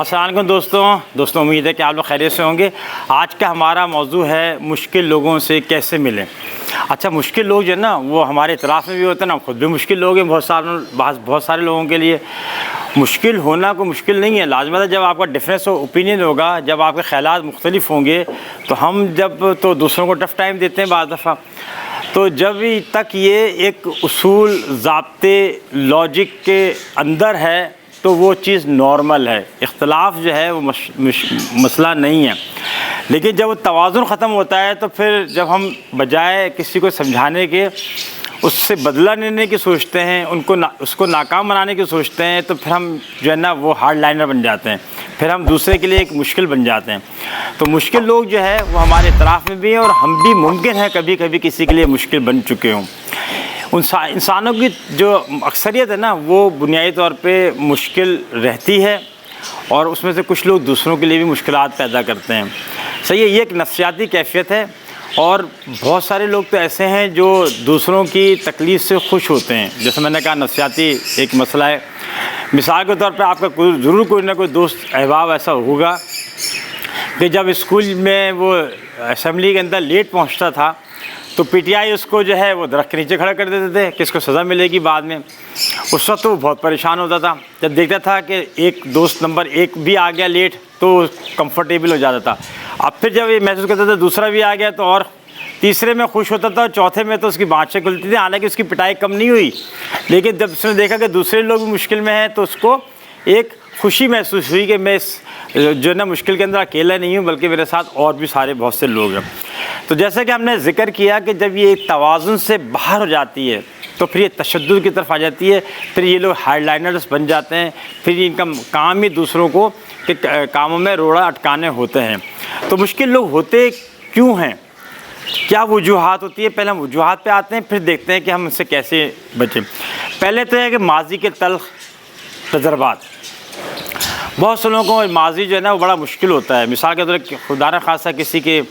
السلام علیکم دوستوں امید ہے کہ آپ لوگ خیریت سے ہوں گے۔ آج کا ہمارا موضوع ہے مشکل لوگوں سے کیسے ملیں۔ اچھا، مشکل لوگ جو ہے نا وہ ہمارے اطراف میں بھی ہوتے ہیں نا، خود بھی مشکل لوگ ہیں۔ بہت سارے لوگوں کے لیے مشکل ہونا کوئی مشکل نہیں ہے، لازمت ہے۔ جب آپ کا ڈفرینس اوپینین ہوگا، جب آپ کے خیالات مختلف ہوں گے تو ہم تو دوسروں کو ٹف ٹائم دیتے ہیں بعض دفعہ۔ تو جب تک یہ ایک اصول ضابطے لاجک کے اندر ہے تو وہ چیز نارمل ہے، اختلاف جو ہے وہ مسئلہ نہیں ہے۔ لیکن جب وہ توازن ختم ہوتا ہے تو پھر جب ہم بجائے کسی کو سمجھانے کے اس سے بدلہ لینے کی سوچتے ہیں، اس کو ناکام بنانے کی سوچتے ہیں، تو پھر ہم جو ہے نا وہ ہارڈ لائنر بن جاتے ہیں، پھر ہم دوسرے کے لیے ایک مشکل بن جاتے ہیں۔ تو مشکل لوگ جو ہے وہ ہمارے اطراف میں بھی ہیں، اور ہم بھی ممکن ہے کبھی کبھی کسی کے لیے مشکل بن چکے ہوں۔ انسانوں کی جو اکثریت ہے نا وہ بنیادی طور پہ مشکل رہتی ہے، اور اس میں سے کچھ لوگ دوسروں کے لیے بھی مشکلات پیدا کرتے ہیں۔ صحیح ہے، یہ ایک نفسیاتی کیفیت ہے، اور بہت سارے لوگ تو ایسے ہیں جو دوسروں کی تکلیف سے خوش ہوتے ہیں۔ جیسے میں نے کہا نفسیاتی ایک مسئلہ ہے۔ مثال کے طور پہ آپ کا ضرور کوئی نہ کوئی دوست احباب ایسا ہوگا کہ جب اسکول میں وہ اسمبلی کے اندر لیٹ پہنچتا تھا تو پی ٹی آئی اس کو جو ہے وہ درخت کے نیچے کھڑا کر دیتے تھے کہ اس کو سزا ملے گی بعد میں۔ اس وقت وہ بہت پریشان ہوتا تھا، جب دیکھتا تھا کہ ایک دوست نمبر 1 بھی آ گیا لیٹ تو کمفرٹیبل ہو جاتا تھا۔ اب پھر جب یہ محسوس کرتا تھا دوسرا بھی آ گیا تو اور تیسرے میں خوش ہوتا تھا، اور چوتھے میں تو اس کی بانچیں کھلتی تھیں، حالانکہ اس کی پٹائی کم نہیں ہوئی، لیکن جب اس نے دیکھا کہ دوسرے لوگ بھی مشکل میں ہیں تو اس کو ایک خوشی محسوس ہوئی کہ میں جو ہے نا مشکل کے اندر اکیلا نہیں ہوں، بلکہ میرے ساتھ اور بھی سارے بہت سے لوگ ہیں۔ تو جیسا کہ ہم نے ذکر کیا کہ جب یہ توازن سے باہر ہو جاتی ہے تو پھر یہ تشدد کی طرف آ جاتی ہے، پھر یہ لوگ ہارڈ لائنرز بن جاتے ہیں، پھر ان کا کام ہی دوسروں کو کہ کاموں میں روڑا اٹکانے ہوتے ہیں۔ تو مشکل لوگ ہوتے کیوں ہیں، کیا وجوہات ہوتی ہے؟ پہلے ہم وجوہات پہ آتے ہیں، پھر دیکھتے ہیں کہ ہم اس سے کیسے بچیں۔ پہلے تو ہے کہ ماضی کے تلخ تجربات۔ بہت سے لوگوں کو ماضی جو ہے نا وہ بڑا مشکل ہوتا ہے۔ مثال کے طور پر خدا نہ خواستہ کسی کے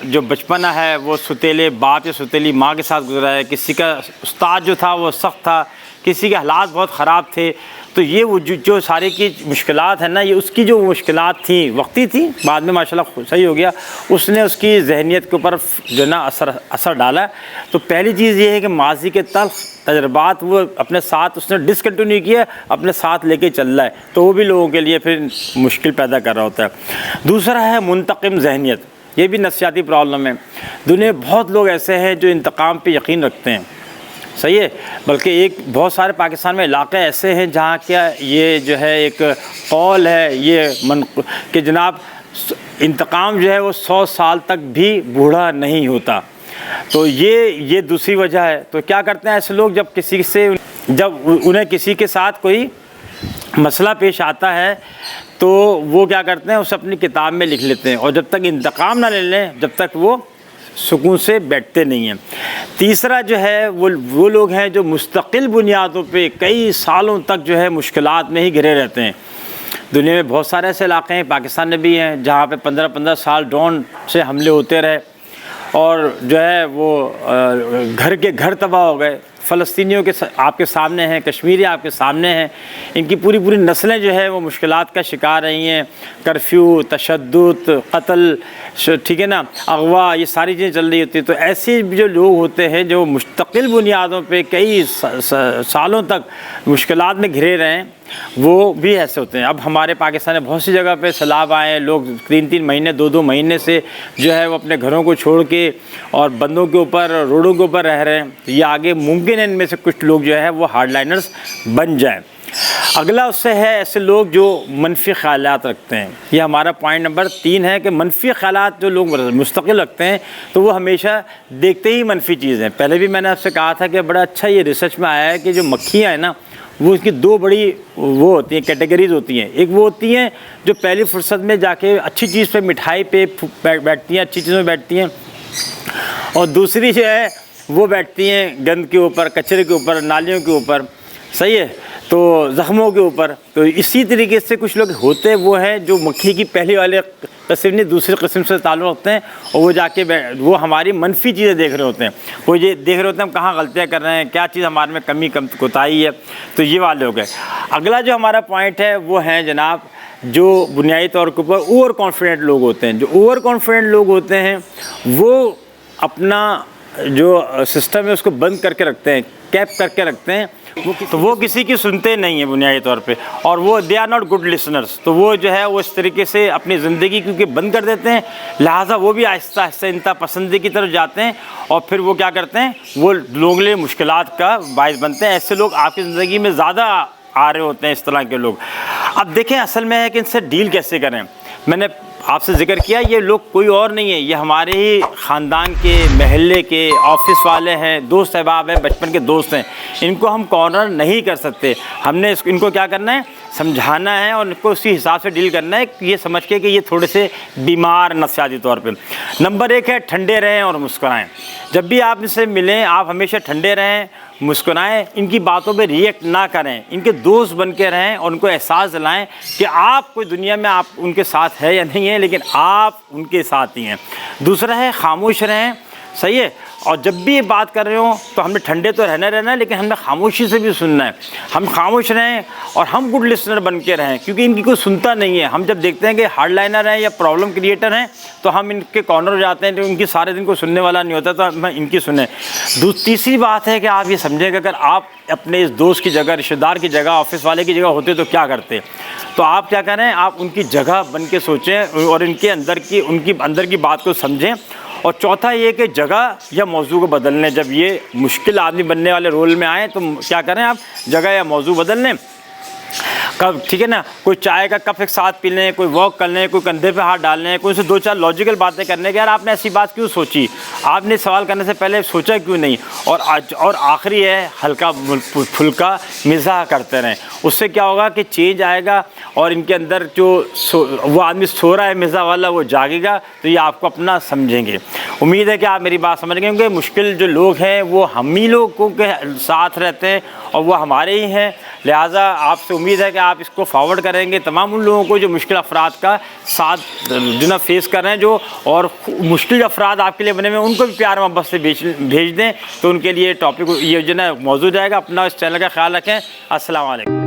جو بچپنا ہے وہ ستیلے باپ یا ستیلی ماں کے ساتھ گزرا ہے، کسی کا استاد جو تھا وہ سخت تھا، کسی کے حالات بہت خراب تھے، تو یہ وہ جو سارے کی مشکلات ہیں نا، یہ اس کی جو مشکلات تھیں وقتی تھیں، بعد میں ماشاءاللہ صحیح ہو گیا، اس نے اس کی ذہنیت کے اوپر جو ہے نا اثر ڈالا۔ تو پہلی چیز یہ ہے کہ ماضی کے تلخ تجربات وہ اپنے ساتھ اس نے ڈسکنٹینیو کیا، اپنے ساتھ لے کے چل رہا ہے، تو وہ بھی لوگوں کے لیے پھر مشکل پیدا کر رہا ہوتا ہے۔ دوسرا ہے منتقم ذہنیت، یہ بھی نفسیاتی پرابلم ہے۔ دنیا میں بہت لوگ ایسے ہیں جو انتقام پہ یقین رکھتے ہیں، صحیح ہے، بلکہ بہت سارے پاکستان میں علاقے ایسے ہیں جہاں کیا یہ جو ہے ایک قول ہے یہ کہ جناب انتقام جو ہے وہ 100 سال تک بھی بوڑھا نہیں ہوتا۔ تو یہ دوسری وجہ ہے۔ تو کیا کرتے ہیں ایسے لوگ، جب انہیں کسی کے ساتھ کوئی مسئلہ پیش آتا ہے تو وہ کیا کرتے ہیں، اسے اپنی کتاب میں لکھ لیتے ہیں، اور جب تک انتقام نہ لے لیں جب تک وہ سکون سے بیٹھتے نہیں ہیں۔ تیسرا جو ہے وہ لوگ ہیں جو مستقل بنیادوں پہ کئی سالوں تک جو ہے مشکلات میں ہی گھرے رہتے ہیں۔ دنیا میں بہت سارے ایسے علاقے ہیں، پاکستان میں بھی ہیں، جہاں پہ 15 سال ڈرون سے حملے ہوتے رہے، اور جو ہے وہ گھر کے گھر تباہ ہو گئے۔ فلسطینیوں کے آپ کے سامنے ہیں، کشمیری آپ کے سامنے ہیں، ان کی پوری نسلیں جو ہے وہ مشکلات کا شکار رہی ہیں۔ کرفیو، تشدد، قتل، ٹھیک ہے نا، اغوا، یہ ساری چیزیں چل رہی ہوتی ہیں۔ تو ایسے جو لوگ ہوتے ہیں جو مستقل بنیادوں پہ کئی سالوں تک مشکلات میں گھرے رہے ہیں، وہ بھی ایسے ہوتے ہیں۔ اب ہمارے پاکستان میں بہت سی جگہ پہ سیلاب آئے ہیں، لوگ 3 مہینے 2 مہینے سے جو ہے وہ اپنے گھروں کو چھوڑ کے اور بندوں کے اوپر روڈوں کے اوپر رہ رہے ہیں۔ یہ آگے ممکن ہے ان میں سے کچھ لوگ جو ہے وہ ہارڈ لائنرز بن جائیں۔ اگلا اس سے ہے ایسے لوگ جو منفی خیالات رکھتے ہیں۔ یہ ہمارا پوائنٹ نمبر 3 ہے کہ منفی خیالات جو لوگ مستقل رکھتے ہیں تو وہ ہمیشہ دیکھتے ہی منفی چیز ہیں۔ پہلے بھی میں نے آپ سے کہا تھا کہ بڑا اچھا یہ ریسرچ میں آیا ہے کہ جو مکھیاں ہیں نا وہ اس کی 2 بڑی وہ ہوتی ہیں کیٹیگریز ہوتی ہیں۔ ایک وہ ہوتی ہیں جو پہلی فرصت میں جا کے اچھی چیز پہ، مٹھائی پہ بیٹھتی ہیں، اچھی چیزوں میں بیٹھتی ہیں، اور دوسری جو ہے وہ بیٹھتی ہیں گند کے اوپر، کچرے کے اوپر، نالیوں کے اوپر، صحیح ہے، تو زخموں کے اوپر۔ تو اسی طریقے سے کچھ لوگ ہوتے وہ ہیں جو مکھی کی پہلی والے قسم نہیں دوسری قسم سے تعلق رکھتے ہیں، اور وہ جا کے وہ ہماری منفی چیزیں دیکھ رہے ہوتے ہیں، وہ یہ دیکھ رہے ہوتے ہیں ہم کہاں غلطیاں کر رہے ہیں، کیا چیز ہمارے میں کمی کوتاہی ہے۔ تو یہ والے ہو گئے۔ اگلا جو ہمارا پوائنٹ ہے وہ ہیں جناب جو بنیادی طور کے اوپر اوور کانفیڈنٹ لوگ ہوتے ہیں. جو اوور کانفیڈنٹ لوگ ہوتے ہیں وہ اپنا جو سسٹم ہے اس کو بند کر کے رکھتے ہیں, کیپ کر کے رکھتے ہیں, تو وہ کسی کی سنتے نہیں ہیں بنیادی طور پہ, اور وہ they are not good listeners. تو وہ جو ہے وہ اس طریقے سے اپنی زندگی کیونکہ بند کر دیتے ہیں, لہٰذا وہ بھی آہستہ آہستہ انتہا پسندی کی طرف جاتے ہیں, اور پھر وہ کیا کرتے ہیں, وہ لوگوں کے لیے مشکلات کا باعث بنتے ہیں. ایسے لوگ آپ کی زندگی میں زیادہ آ رہے ہوتے ہیں, اس طرح کے لوگ. اب دیکھیں اصل میں ہے کہ ان سے ڈیل کیسے کریں. میں نے آپ سے ذکر کیا یہ لوگ کوئی اور نہیں ہے, یہ ہمارے ہی خاندان کے, محلے کے, آفس والے ہیں, دوست احباب ہیں, بچپن کے دوست ہیں. ان کو ہم کارنر نہیں کر سکتے. ہم نے ان کو کیا کرنا ہے, سمجھانا ہے, اور ان کو اسی حساب سے ڈیل کرنا ہے, یہ سمجھ کے کہ یہ تھوڑے سے بیمار نفسیاتی طور پہ. نمبر 1 ہے ٹھنڈے رہیں اور مسکرائیں. جب بھی آپ ان سے ملیں آپ ہمیشہ ٹھنڈے رہیں, مسکرائیں, ان کی باتوں پہ ریئیکٹ نہ کریں, ان کے دوست بن کے رہیں, اور ان کو احساس دلائیں کہ آپ کوئی دنیا میں آپ ان کے ساتھ ہے یا نہیں ہے, لیکن آپ ان کے ساتھ ہی ہیں. دوسرا ہے خاموش رہیں. صحیح ہے, اور جب بھی یہ بات کر رہے ہوں تو ہم نے ٹھنڈے تو رہنا ہے لیکن ہم نے خاموشی سے بھی سننا ہے. ہم خاموش رہیں اور ہم گڈ لسنر بن کے رہیں, کیونکہ ان کی کوئی سنتا نہیں ہے. ہم جب دیکھتے ہیں کہ ہارڈ لائنر ہیں یا پرابلم کریٹر ہیں تو ہم ان کے کارنر ہو جاتے ہیں, جو ان کی سارے دن کو سننے والا نہیں ہوتا, تو ہم ان کی سنیں. تیسری بات ہے کہ آپ یہ سمجھیں کہ اگر آپ اپنے اس دوست کی جگہ, رشتہ دار کی جگہ, آفس والے کی جگہ ہوتے تو کیا کرتے. تو آپ کیا کریں, آپ ان کی جگہ بن کے سوچیں اور ان کے اندر کی بات کو سمجھیں. اور چوتھا یہ کہ جگہ یا موضوع کو بدل لیں. جب یہ مشکل آدمی بننے والے رول میں آئیں تو کیا کریں, آپ جگہ یا موضوع بدل لیں. کب ٹھیک ہے نا, کوئی چائے کا کپ ایک ساتھ پی لیں, کوئی واک کر لیں, کوئی کندھے پہ ہاتھ ڈال لیں, کوئی سے 2-4 لاجیکل باتیں کرنے کے, یار آپ نے ایسی بات کیوں سوچی, آپ نے سوال کرنے سے پہلے سوچا کیوں نہیں. اور آخری ہے ہلکا پھلکا مزاح کرتے رہیں. اس سے کیا ہوگا کہ چینج آئے گا, اور ان کے اندر جو وہ آدمی سو رہا ہے مزاح والا وہ جاگے گا, تو یہ آپ کو اپنا سمجھیں گے. امید ہے کہ آپ میری بات سمجھ گئے, کیونکہ مشکل جو لوگ ہیں وہ ہم ہی لوگوں کے ساتھ رہتے ہیں اور وہ ہمارے ہی ہیں. لہٰذا آپ سے امید ہے کہ آپ اس کو فارورڈ کریں گے تمام ان لوگوں کو جو مشکل افراد کا ساتھ جو نا فیس کر رہے ہیں, جو اور مشکل افراد آپ کے لیے بنے ہوئے ہیں, ان کو بھی پیار محبت سے بھیج دیں. تو ان کے لیے ٹاپک یہ جو نا موضوع جائے گا. اپنا اس چینل کا خیال رکھیں. السلام علیکم.